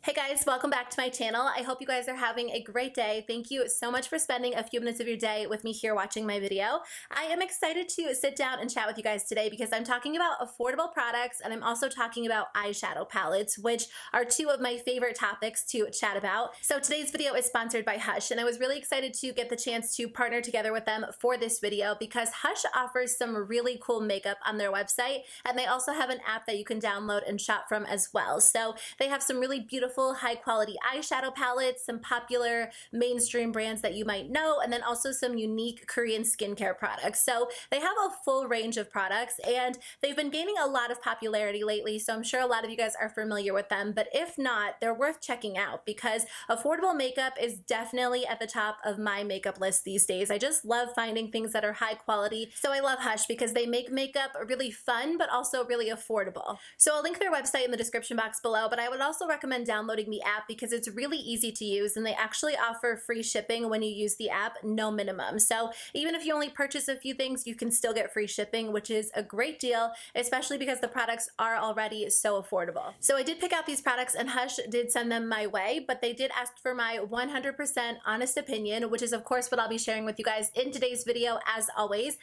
Hey guys, welcome back to my channel. I hope you guys are having a great day. Thank you so much for spending a few minutes of your day with me here watching my video. I am excited to sit down and chat with you guys today because I'm talking about affordable products and I'm also talking about eyeshadow palettes, which are two of my favorite topics to chat about. So today's video is sponsored by Hush, and I was really excited to get the chance to partner together with them for this video because Hush offers some really cool makeup on their website, and they also have an app that you can download and shop from as well. So they have some really beautiful high quality eyeshadow palettes, some popular mainstream brands that you might know, and then also some unique Korean skincare products. So they have a full range of products and they've been gaining a lot of popularity lately, so I'm sure a lot of you guys are familiar with them, but if not, they're worth checking out because affordable makeup is definitely at the top of my makeup list these days. I just love finding things that are high quality, so I love Hush because they make makeup really fun but also really affordable. So I'll link their website in the description box below, but I would also recommend downloading the app because it's really easy to use and they actually offer free shipping when you use the app, no minimum. So even if you only purchase a few things, you can still get free shipping, which is a great deal, especially because the products are already so affordable. So I did pick out these products and Hush did send them my way, but they did ask for my 100% honest opinion, which is of course what I'll be sharing with you guys in today's video as always.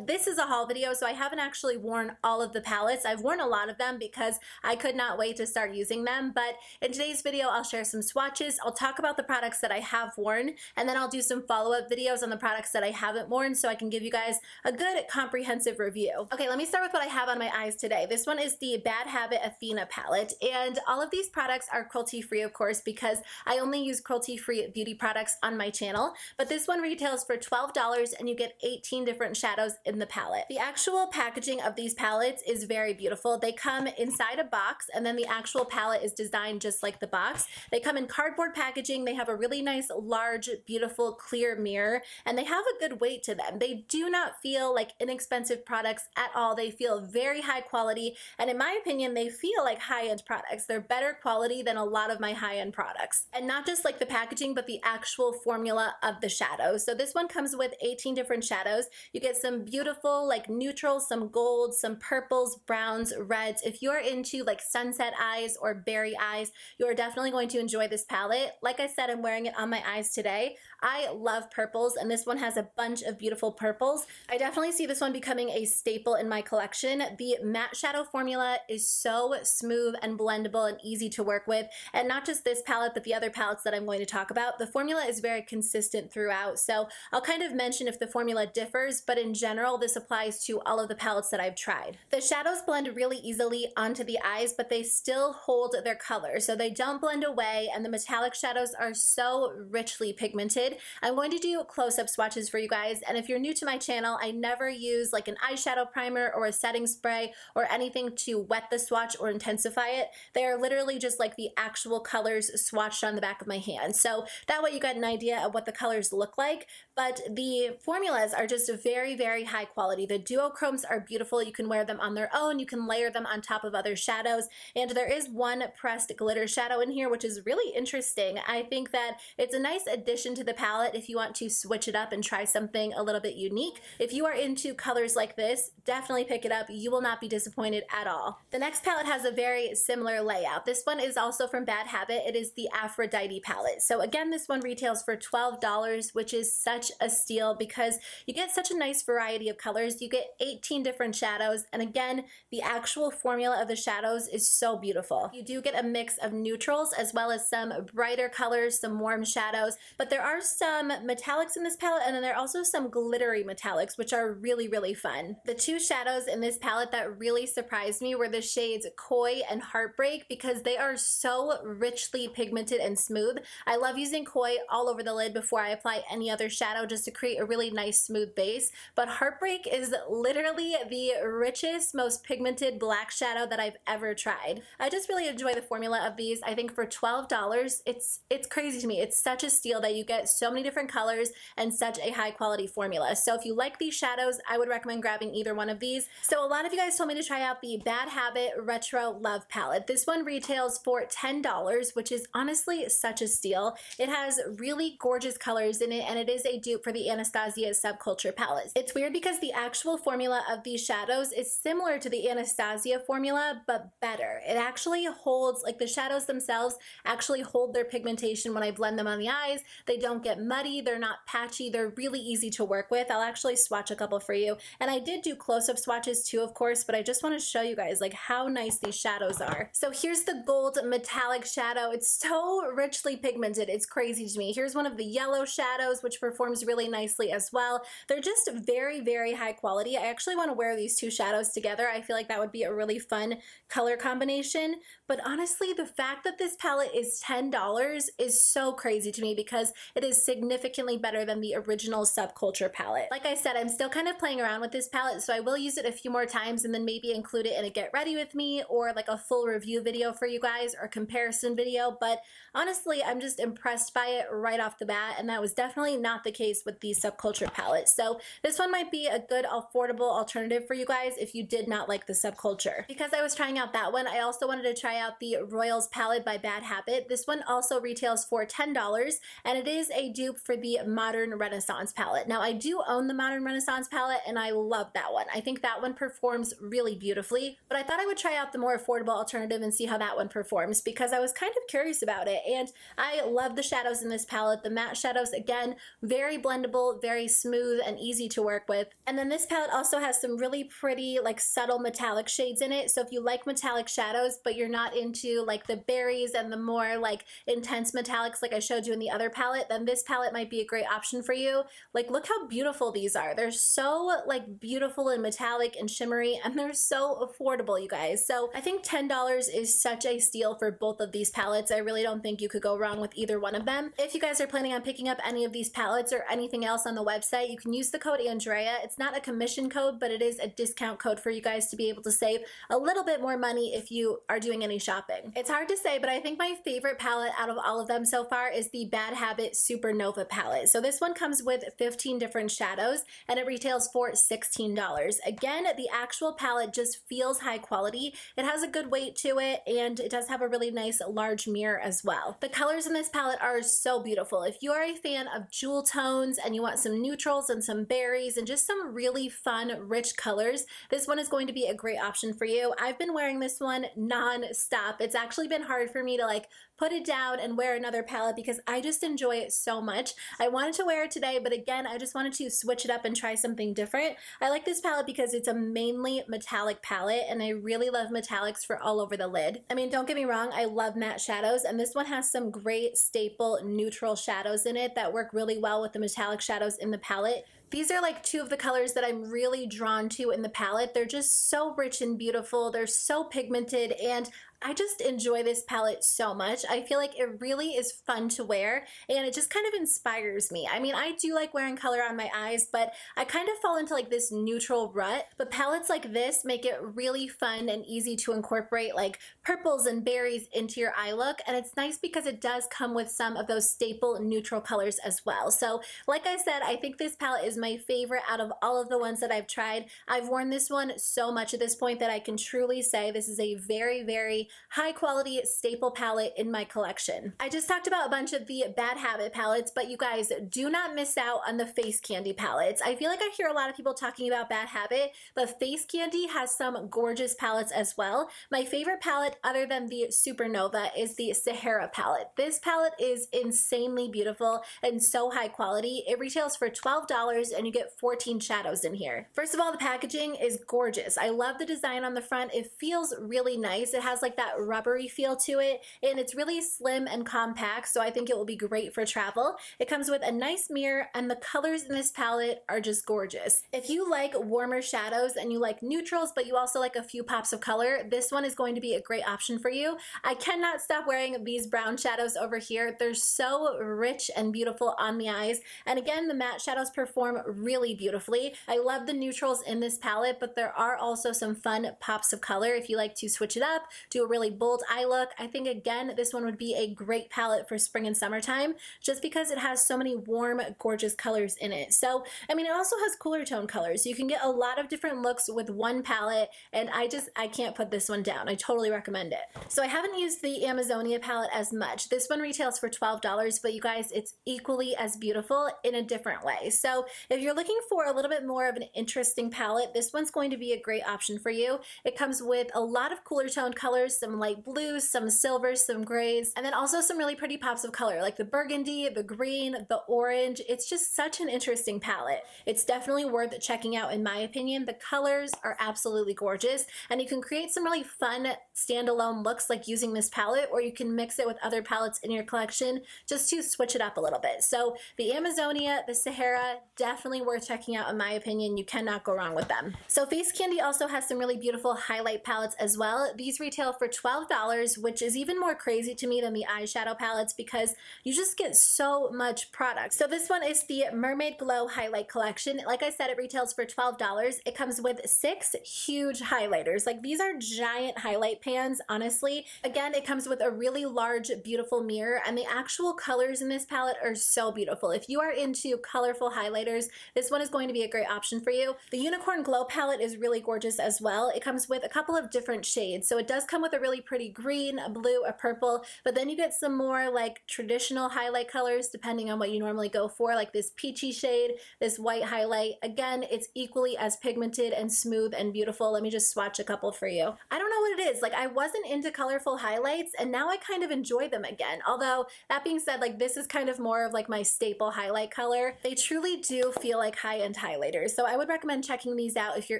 This is a haul video, so I haven't actually worn all of the palettes. I've worn a lot of them because I could not wait to start using them, but in today's video, I'll share some swatches, I'll talk about the products that I have worn, and then I'll do some follow-up videos on the products that I haven't worn so I can give you guys a good comprehensive review. Okay, let me start with what I have on my eyes today. This one is the Bad Habit Athena palette, and all of these products are cruelty-free, of course, because I only use cruelty-free beauty products on my channel, but this one retails for $12 and you get 18 different shadows in the palette. The actual packaging of these palettes is very beautiful. They come inside a box and then the actual palette is designed just like the box. They come in cardboard packaging. They have a really nice, large, beautiful, clear mirror, and they have a good weight to them. They do not feel like inexpensive products at all. They feel very high quality, and in my opinion, they feel like high-end products. They're better quality than a lot of my high-end products. And not just like the packaging, but the actual formula of the shadows. So this one comes with 18 different shadows. You get some beautiful like neutrals, some golds, some purples, browns, reds. If you're into like sunset eyes or berry eyes, you're definitely going to enjoy this palette. Like I said, I'm wearing it on my eyes today. I love purples, and this one has a bunch of beautiful purples. I definitely see this one becoming a staple in my collection. The matte shadow formula is so smooth and blendable and easy to work with, and not just this palette, but the other palettes that I'm going to talk about. The formula is very consistent throughout, so I'll kind of mention if the formula differs, but in general, this applies to all of the palettes that I've tried. The shadows blend really easily onto the eyes, but they still hold their color, so they don't blend away, and the metallic shadows are so richly pigmented. I'm going to do close-up swatches for you guys, and if you're new to my channel, I never use like an eyeshadow primer or a setting spray or anything to wet the swatch or intensify it. They are literally just like the actual colors swatched on the back of my hand, so that way you get an idea of what the colors look like. But the formulas are just very, very high quality. The duochromes are beautiful. You can wear them on their own, you can layer them on top of other shadows, and there is one pressed glitter shadow in here, which is really interesting. I think that it's a nice addition to the palette if you want to switch it up and try something a little bit unique. If you are into colors like this, definitely pick it up. You will not be disappointed at all. The next palette has a very similar layout. This one is also from Bad Habit. It is the Aphrodite palette. So again, this one retails for $12, which is such a steal because you get such a nice variety of colors. You get 18 different shadows, and again, the actual formula of the shadows is so beautiful. You do get a mix of neutrals as well as some brighter colors, some warm shadows, but there are some metallics in this palette, and then there are also some glittery metallics, which are really, really fun. The two shadows in this palette that really surprised me were the shades Koi and Heartbreak because they are so richly pigmented and smooth. I love using Koi all over the lid before I apply any other shadow just to create a really nice smooth base, but Heartbreak is literally the richest, most pigmented black shadow that I've ever tried. I just really enjoy the formula of these. I think for $12, it's crazy to me. It's such a steal that you get so many different colors and such a high quality formula. So if you like these shadows, I would recommend grabbing either one of these. So a lot of you guys told me to try out the Bad Habit Retro Love palette. This one retails for $10, which is honestly such a steal. It has really gorgeous colors in it, and it is a dupe for the Anastasia Subculture palettes. It's weird because the actual formula of these shadows is similar to the Anastasia formula, but better. It actually holds, like the shadows eyeshadows themselves actually hold their pigmentation when I blend them on the eyes. They don't get muddy, they're not patchy, they're really easy to work with. I'll actually swatch a couple for you. And I did do close-up swatches too, of course, but I just want to show you guys like how nice these shadows are. So here's the gold metallic shadow. It's so richly pigmented, it's crazy to me. Here's one of the yellow shadows, which performs really nicely as well. They're just very, very high quality. I actually want to wear these two shadows together. I feel like that would be a really fun color combination. But honestly, the fact that this palette is $10 is so crazy to me because it is significantly better than the original Subculture palette. Like I said, I'm still kind of playing around with this palette, so I will use it a few more times and then maybe include it in a get ready with me or like a full review video for you guys or comparison video. But honestly, I'm just impressed by it right off the bat, and that was definitely not the case with the Subculture palette. So this one might be a good affordable alternative for you guys if you did not like the Subculture. Because I was trying out that one, I also wanted to try out the Royals palette by Bad Habit. This one also retails for $10, and it is a dupe for the Modern Renaissance palette. Now, I do own the Modern Renaissance palette, and I love that one. I think that one performs really beautifully, but I thought I would try out the more affordable alternative and see how that one performs because I was kind of curious about it, and I love the shadows in this palette. The matte shadows, again, very blendable, very smooth, and easy to work with. And then this palette also has some really pretty, like, subtle metallic shades in it, so if you like metallic shadows, but you're not into, like, the berries and the more, like, intense metallics like I showed you in the other palette, then this palette might be a great option for you. Like, look how beautiful these are. They're so, like, beautiful and metallic and shimmery, and they're so affordable, you guys. So I think $10 is such a steal for both of these palettes. I really don't think you could go wrong with either one of them. If you guys are planning on picking up any of these palettes or anything else on the website, you can use the code Andrea. It's not a commission code, but it is a discount code for you guys to be able to save a little bit more money if you are doing any shopping. It's hard to say, but I think my favorite palette out of all of them so far is the Bad Habit Supernova palette. So this one comes with 15 different shadows and it retails for $16. Again, the actual palette just feels high quality. It has a good weight to it and it does have a really nice large mirror as well. The colors in this palette are so beautiful. If you are a fan of jewel tones and you want some neutrals and some berries and just some really fun, rich colors, this one is going to be a great option for you. I've been wearing this one non-stop. It's actually been hard for me to like put it down and wear another palette because I just enjoy it so much. I wanted to wear it today, but again, I just wanted to switch it up and try something different. I like this palette because it's a mainly metallic palette and I really love metallics for all over the lid. I mean, don't get me wrong, I love matte shadows and this one has some great staple neutral shadows in it that work really well with the metallic shadows in the palette. These are like two of the colors that I'm really drawn to in the palette. They're just so rich and beautiful. They're so pigmented and I just enjoy this palette so much. I feel like it really is fun to wear and it just kind of inspires me. I mean, I do like wearing color on my eyes, but I kind of fall into like this neutral rut. But palettes like this make it really fun and easy to incorporate like purples and berries into your eye look. And it's nice because it does come with some of those staple neutral colors as well. So like I said, I think this palette is my favorite out of all of the ones that I've tried. I've worn this one so much at this point that I can truly say this is a very, very high quality staple palette in my collection. I just talked about a bunch of the Bad Habit palettes, but you guys do not miss out on the Face Candy palettes. I feel like I hear a lot of people talking about Bad Habit, but Face Candy has some gorgeous palettes as well. My favorite palette other than the Supernova is the Sahara palette. This palette is insanely beautiful and so high quality. It retails for $12 and you get 14 shadows in here. First of all, the packaging is gorgeous. I love the design on the front. It feels really nice. It has like that rubbery feel to it and it's really slim and compact, so I think it will be great for travel. It comes with a nice mirror and the colors in this palette are just gorgeous. If you like warmer shadows and you like neutrals but you also like a few pops of color, this one is going to be a great option for you. I cannot stop wearing these brown shadows over here. They're so rich and beautiful on the eyes, and again, the matte shadows perform really beautifully. I love the neutrals in this palette, but there are also some fun pops of color if you like to switch it up, do a really bold eye look. I think again this one would be a great palette for spring and summertime just because it has so many warm, gorgeous colors in it. So I mean, it also has cooler tone colors. You can get a lot of different looks with one palette, and I can't put this one down. I totally recommend it. So I haven't used the Amazonia palette as much. This one retails for $12, but you guys, it's equally as beautiful in a different way. So if you're looking for a little bit more of an interesting palette, this one's going to be a great option for you. It comes with a lot of cooler tone colors colors, some light blues, some silvers, some grays, and then also some really pretty pops of color like the burgundy, the green, the orange. It's just such an interesting palette. It's definitely worth checking out in my opinion. The colors are absolutely gorgeous, and you can create some really fun standalone looks like using this palette, or you can mix it with other palettes in your collection just to switch it up a little bit. So the Amazonia, the Sahara, definitely worth checking out in my opinion. You cannot go wrong with them. So Face Candy also has some really beautiful highlight palettes as well. These retail for $12, which is even more crazy to me than the eyeshadow palettes because you just get so much product. So this one is the Mermaid Glow Highlight Collection. Like I said, it retails for $12. It comes with 6 huge highlighters. Like these are giant highlight pans, honestly. Again, it comes with a really large, beautiful mirror, and the actual colors in this palette are so beautiful. If you are into colorful highlighters, this one is going to be a great option for you. The Unicorn Glow palette is really gorgeous as well. It comes with a couple of different shades. So it does come with a really pretty green, a blue, a purple, but then you get some more like traditional highlight colors depending on what you normally go for, like this peachy shade, this white highlight. Again, it's equally as pigmented and smooth and beautiful. Let me just swatch a couple for you. I don't know what it is. Like I wasn't into colorful highlights and now I kind of enjoy them again. Although that being said, like this is kind of more of like my staple highlight color. They truly do feel like high-end highlighters. So I would recommend checking these out if you're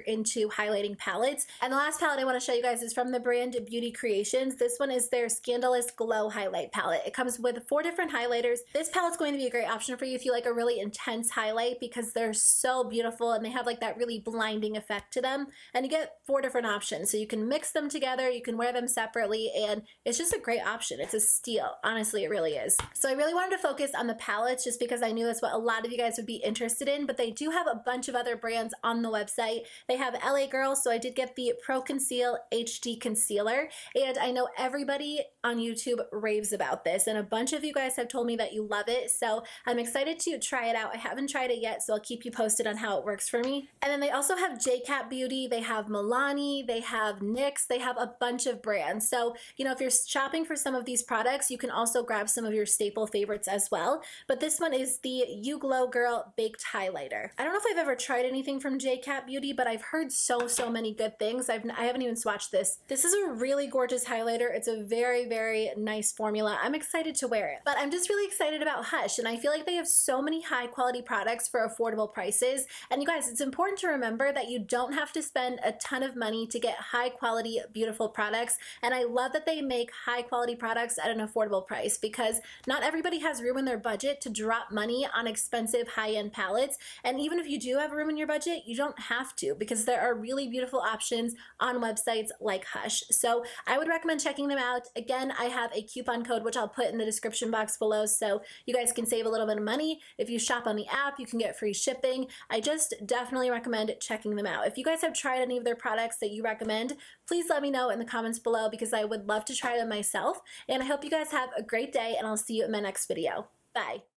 into highlighting palettes. And the last palette I want to show you guys is from the brand Beauty Creations. This one is their Scandalous Glow Highlight Palette. It comes with 4 different highlighters. This palette's going to be a great option for you if you like a really intense highlight because they're so beautiful and they have like that really blinding effect to them. And you get 4 different options. So you can mix them together, you can wear them separately, and it's just a great option. It's a steal. Honestly, it really is. So I really wanted to focus on the palettes just because I knew that's what a lot of you guys would be interested in, but they do have a bunch of other brands on the website. They have LA Girl, so I did get the Pro Conceal HD Concealer, and I know everybody on YouTube raves about this, and a bunch of you guys have told me that you love it, so I'm excited to try it out. I haven't tried it yet, so I'll keep you posted on how it works for me. And then they also have JCat Beauty, they have Milani, they have NYX, they have a bunch of brands. So, you know, if you're shopping for some of these products, you can also grab some of your staple favorites as well. But this one is the You Glow Girl Baked Highlighter. I don't know if I've ever tried anything from JCat Beauty, but I've heard so many good things. I haven't even swatched this. This is a really gorgeous highlighter. It's a very nice formula. I'm excited to wear it. But I'm just really excited about Hush, and I feel like they have so many high quality products for affordable prices. And you guys, it's important to remember that you don't have to spend a ton of money to get high quality, beautiful products. And I love that they make high quality products at an affordable price because not everybody has room in their budget to drop money on expensive high-end palettes. And even if you do have room in your budget, you don't have to because there are really beautiful options on websites like Hush. So I would recommend checking them out. Again, I have a coupon code which I'll put in the description box below so you guys can save a little bit of money. If you shop on the app, you can get free shipping. I just definitely recommend checking them out. If you guys have tried any of their products that you recommend, please let me know in the comments below because I would love to try them myself. And I hope you guys have a great day, and I'll see you in my next video. Bye.